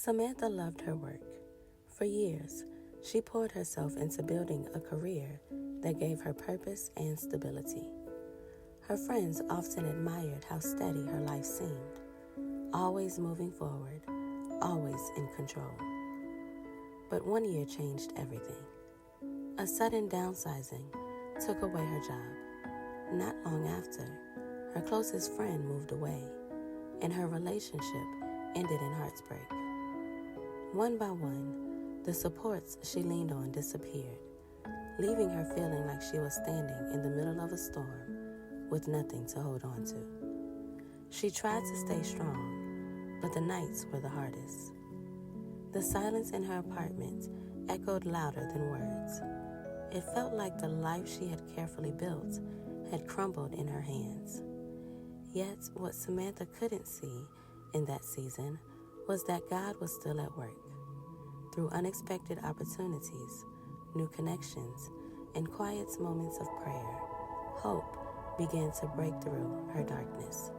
Samantha loved her work. For years, she poured herself into building a career that gave her purpose and stability. Her friends often admired how steady her life seemed, always moving forward, always in control. But one year changed everything. A sudden downsizing took away her job. Not long after, her closest friend moved away, and her relationship ended in heartbreak. One by one, the supports she leaned on disappeared, leaving her feeling like she was standing in the middle of a storm with nothing to hold on to. She tried to stay strong, but the nights were the hardest. The silence in her apartment echoed louder than words. It felt like the life she had carefully built had crumbled in her hands. Yet, what Samantha couldn't see in that season was that God was still at work. Through unexpected opportunities, new connections, and quiet moments of prayer, hope began to break through her darkness.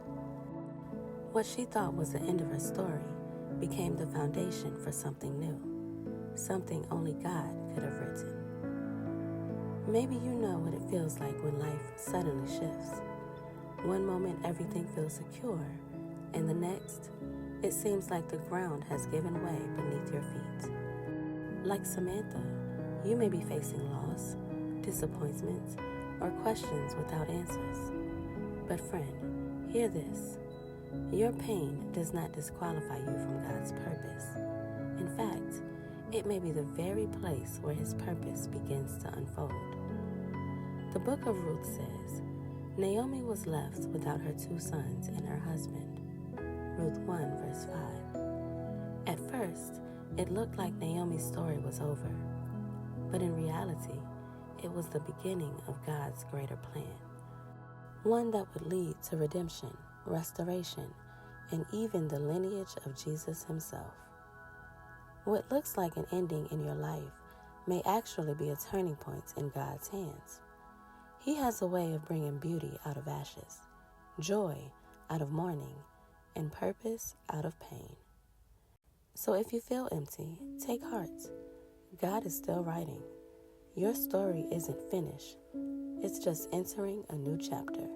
What she thought was the end of her story became the foundation for something new, something only God could have written. Maybe you know what it feels like when life suddenly shifts. One moment everything feels secure, and the next, it seems like the ground has given way beneath your feet. Like Samantha, you may be facing loss, disappointment, or questions without answers. But friend, hear this. Your pain does not disqualify you from God's purpose. In fact, it may be the very place where His purpose begins to unfold. The book of Ruth says, Naomi was left without her 2 sons and her husband. Ruth 1 verse 5. At first, it looked like Naomi's story was over, but in reality, it was the beginning of God's greater plan. One that would lead to redemption, restoration, and even the lineage of Jesus Himself. What looks like an ending in your life may actually be a turning point in God's hands. He has a way of bringing beauty out of ashes, joy out of mourning, and purpose out of pain. So if you feel empty, take heart. God is still writing. Your story isn't finished. It's just entering a new chapter.